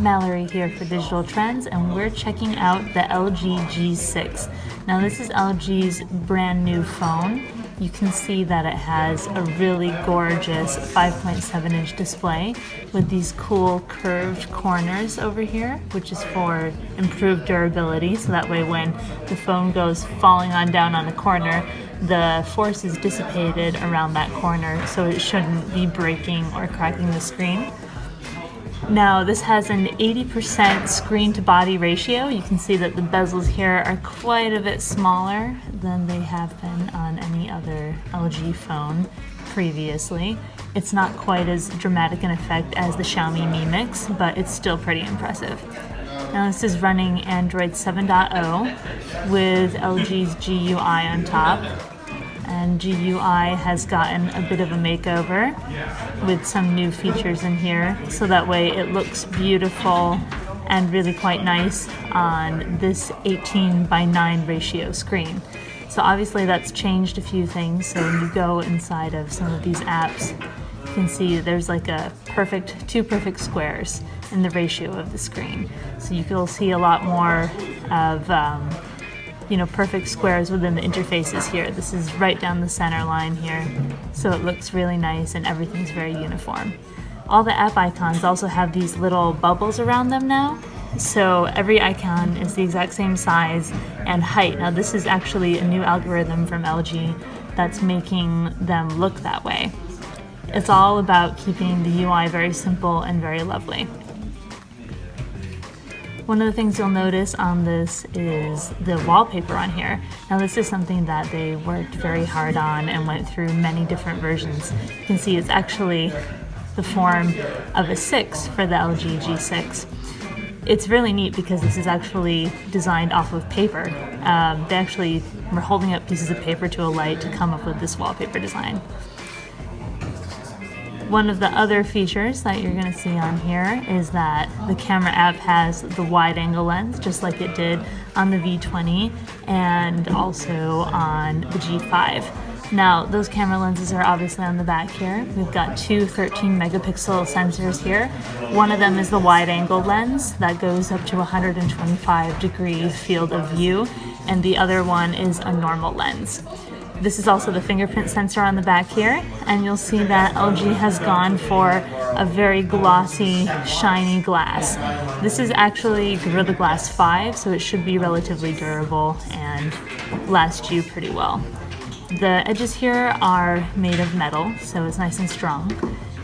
Mallory here for Digital Trends, and we're checking out the LG G6. Now this is LG's brand new phone. You can see that it has a really gorgeous 5.7-inch display with these cool curved corners over here, which is for improved durability, so that way when the phone goes falling down on a corner, the force is dissipated around that corner, so it shouldn't be breaking or cracking the screen. Now this has an 80% screen to body ratio. You can see that the bezels here are quite a bit smaller than they have been on any other LG phone previously. It's not quite as dramatic an effect as the Xiaomi Mi Mix, but it's still pretty impressive. Now this is running Android 7.0 with LG's GUI on top. And GUI has gotten a bit of a makeover with some new features in here, so that way it looks beautiful and really quite nice on this 18:9 ratio screen. So obviously that's changed a few things. So when you go inside of some of these apps, you can see there's like two perfect squares in the ratio of the screen. So you will see a lot more of perfect squares within the interfaces here. This is right down the center line here, so it looks really nice and everything's very uniform. All the app icons also have these little bubbles around them now, so every icon is the exact same size and height. Now this is actually a new algorithm from LG that's making them look that way. It's all about keeping the UI very simple and very lovely. One of the things you'll notice on this is the wallpaper on here. Now this is something that they worked very hard on and went through many different versions. You can see it's actually the form of a 6 for the LG G6. It's really neat because this is actually designed off of paper. They actually were holding up pieces of paper to a light to come up with this wallpaper design. One of the other features that you're going to see on here is that the camera app has the wide-angle lens, just like it did on the V20 and also on the G5. Now, those camera lenses are obviously on the back here. We've got two 13-megapixel sensors here. One of them is the wide-angle lens that goes up to 125-degree field of view, and the other one is a normal lens. This is also the fingerprint sensor on the back here, and you'll see that LG has gone for a very glossy, shiny glass. This is actually Gorilla Glass 5, so it should be relatively durable and last you pretty well. The edges here are made of metal, so it's nice and strong.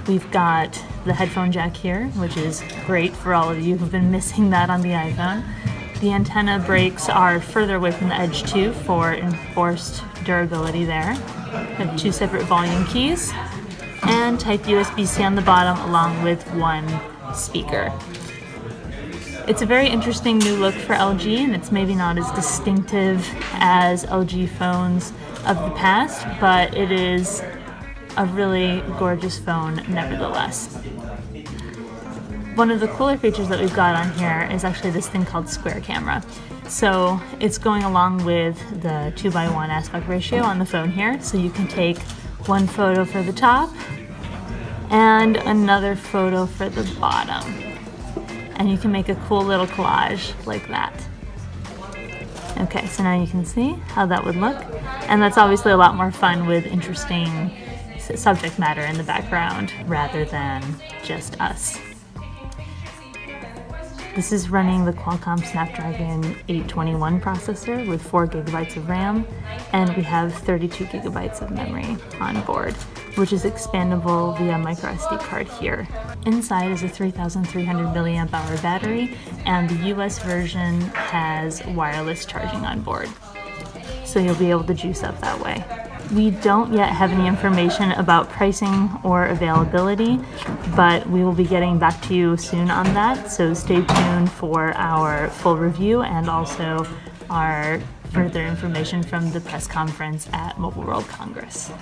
We've got the headphone jack here, which is great for all of you who've been missing that on the iPhone. The antenna breaks are further away from the edge too for enforced durability there. We have two separate volume keys and Type USB-C on the bottom along with one speaker. It's a very interesting new look for LG, and it's maybe not as distinctive as LG phones of the past, but it is a really gorgeous phone nevertheless. One of the cooler features that we've got on here is actually this thing called Square Camera. So it's going along with the 2:1 aspect ratio on the phone here. So you can take one photo for the top and another photo for the bottom. And you can make a cool little collage like that. Okay, so now you can see how that would look. And that's obviously a lot more fun with interesting subject matter in the background rather than just us. This is running the Qualcomm Snapdragon 821 processor with 4 gigabytes of RAM, and we have 32 gigabytes of memory on board, which is expandable via microSD card here. Inside is a 3,300 milliamp hour battery, and the US version has wireless charging on board. So you'll be able to juice up that way. We don't yet have any information about pricing or availability, but we will be getting back to you soon on that, so stay tuned for our full review and also our further information from the press conference at Mobile World Congress.